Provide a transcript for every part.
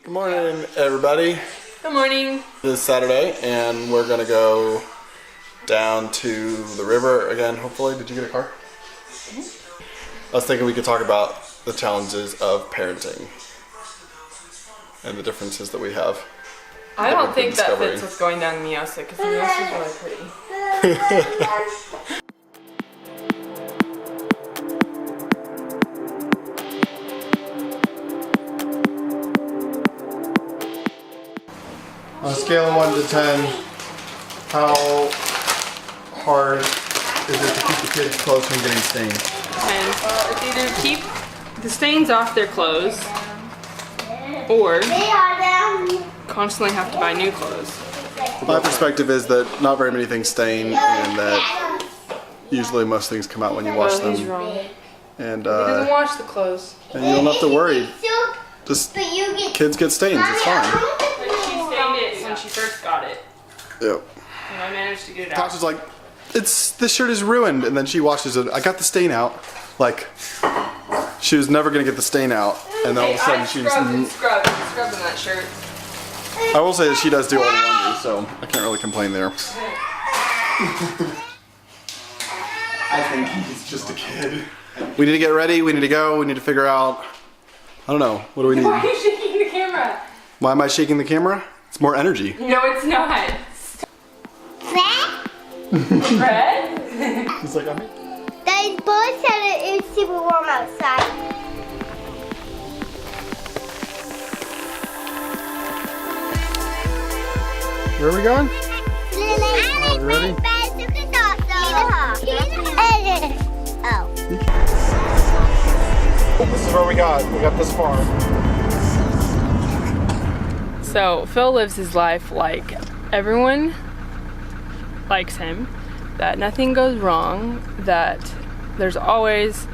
Good morning, everybody. Good morning. It is Saturday, and we're gonna go down to the river again, hopefully. Did you get a car? I was thinking we could talk about the challenges of parenting and the differences that we have. I don't think that fits with going down to Dosa, because Dosa is really pretty. On a scale of 1 to 10, how hard is it to keep the kids' clothes from getting stained? It's either keep the stains off their clothes, or constantly have to buy new clothes. My perspective is that not very many things stain, and that usually most things come out when you wash them. He's wrong. And He doesn't wash the clothes. and you don't have to worry. Just kids get stains. It's fine. She stained it when she first got it. Yep. And I managed to get it out. Tasha's like, this shirt is ruined, and then she washes it. I got the stain out. Like, she was never gonna get the stain out, and then all of a sudden she just. Scrubbed in that shirt. I will say that she does do all the laundry, so I can't really complain there. I think he's just a kid. We need to get ready. We need to go. We need to figure out. I don't know. What do we need? Why are you shaking the camera? Why am I shaking the camera? It's more energy. No, it's not. Fred? He's like, I'm here. They both said it was super warm outside. Where are we going? I like you ready? my bed to the Oh. This is where we got. We got this far. So Phil lives his life like everyone likes him, that nothing goes wrong, that there's always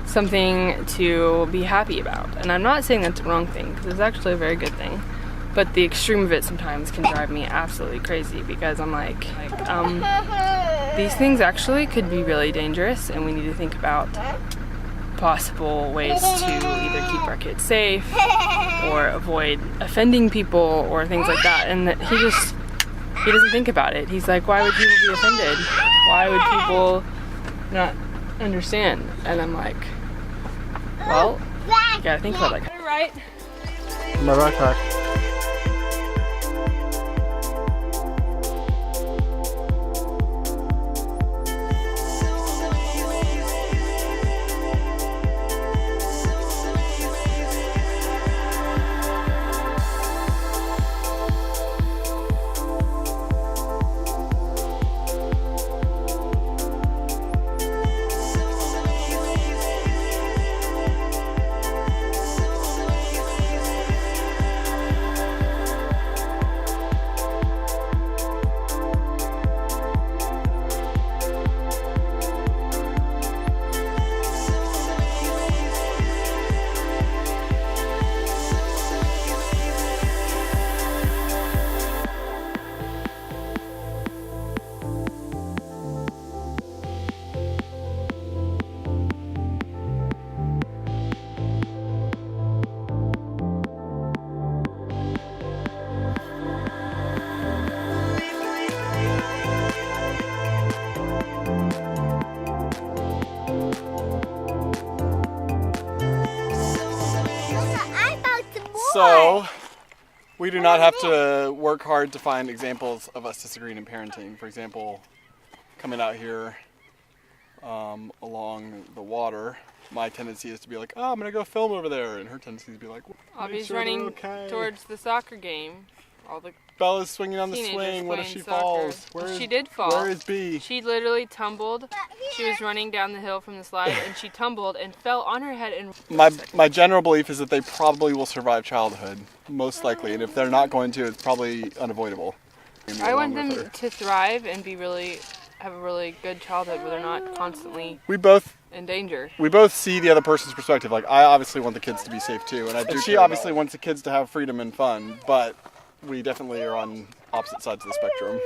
something to be happy about. And I'm not saying that's the wrong thing, because it's actually a very good thing. But the extreme of it sometimes can drive me absolutely crazy, because I'm like these things actually could be really dangerous, and we need to think about possible ways to either keep our kids safe or avoid offending people or things like that. And that he doesn't think about it. He's like, why would people be offended? Why would people not understand? And I'm like, well, you gotta think about it. Right. My backpack. So, we do not have to work hard to find examples of us disagreeing in parenting. For example, coming out here along the water, my tendency is to be like, oh, I'm going to go film over there. And her tendency is to be like, Abby's running towards the soccer game. All the Bella's swinging on the swing. What if she falls? She did fall. Where is B? She literally tumbled. She was running down the hill from the slide, and she tumbled and fell on her head. And my general belief is that they probably will survive childhood, most likely. And if they're not going to, it's probably unavoidable. I want them to thrive and have a really good childhood where they're not constantly in danger. We both see the other person's perspective. Like, I obviously want the kids to be safe too, and she obviously wants the kids to have freedom and fun, but we definitely are on opposite sides of the spectrum.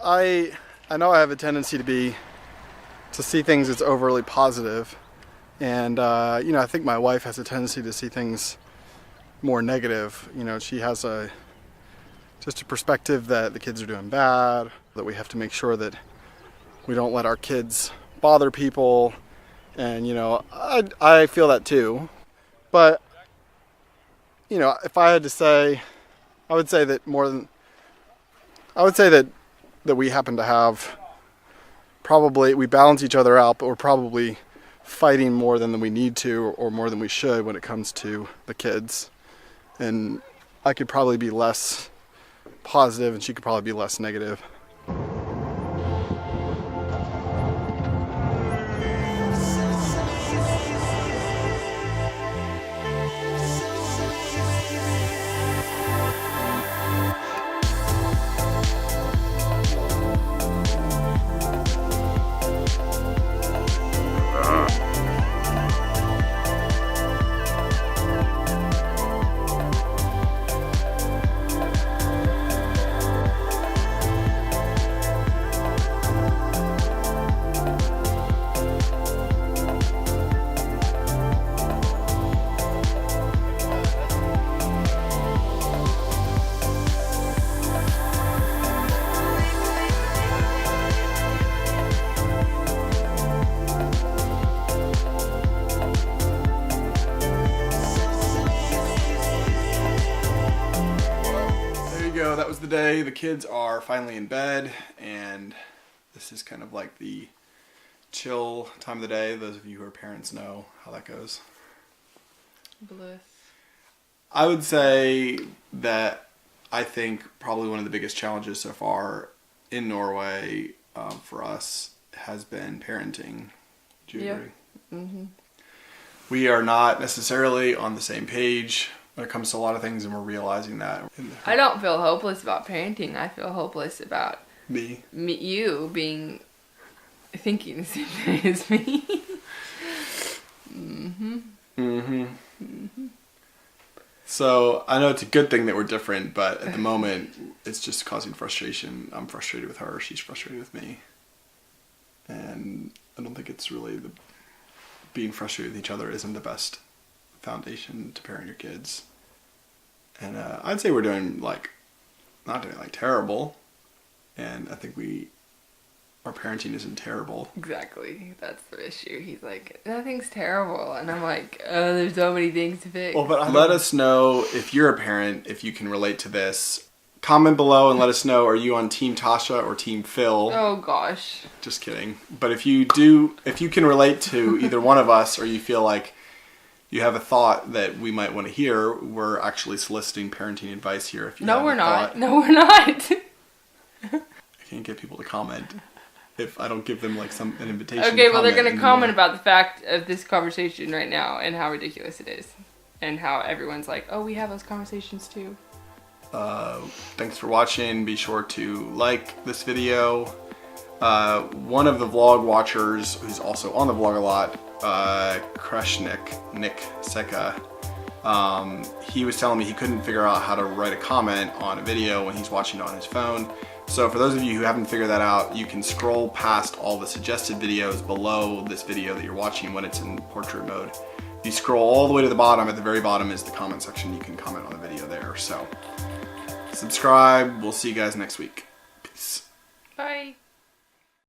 I know I have a tendency to see things as overly positive, and you know, I think my wife has a tendency to see things more negative. You know, she has just a perspective that the kids are doing bad, that we have to make sure that we don't let our kids bother people, and you know, I feel that too. But you know, if I had to say, I would say that we happen to have, probably we balance each other out, but we're probably fighting more than we need to, or more than we should when it comes to the kids. And I could probably be less positive and she could probably be less negative. That was the day. The kids are finally in bed, and this is kind of like the chill time of the day. Those of you who are parents know how that goes. Bliss. I would say that I think probably one of the biggest challenges so far in Norway for us has been parenting. Do you agree? Mm-hmm. We are not necessarily on the same page when it comes to a lot of things, and we're realizing that. I don't feel hopeless about parenting. I feel hopeless about you thinking the same thing as me. Mm-hmm. Mm-hmm. Mm-hmm. So I know it's a good thing that we're different, but at the moment it's just causing frustration. I'm frustrated with her, she's frustrated with me. And I don't think it's really being frustrated with each other isn't the best foundation to parent your kids. And I'd say we're doing not doing terrible, and I think our parenting isn't terrible. Exactly, that's the issue. He's like, nothing's terrible, and I'm like, oh, there's so many things to fix. Well, but let us know if you're a parent, if you can relate to this. Comment below and let us know, are you on Team Tasha or Team Phil? Oh gosh. Just kidding. But if you can relate to either one of us, or you feel like you have a thought that we might want to hear, we're actually soliciting parenting advice here. If you No, we're not. No, we're not. I can't get people to comment if I don't give them an invitation. Okay, well, they're going to comment about the fact of this conversation right now and how ridiculous it is. And how everyone's like, oh, we have those conversations too. Thanks for watching. Be sure to like this video. One of the vlog watchers, who's also on the vlog a lot, Nick Seka, he was telling me he couldn't figure out how to write a comment on a video when he's watching it on his phone. So for those of you who haven't figured that out, you can scroll past all the suggested videos below this video that you're watching when it's in portrait mode. If you scroll all the way to the bottom, at the very bottom is the comment section. You can comment on the video there. So subscribe. We'll see you guys next week. Peace. Bye.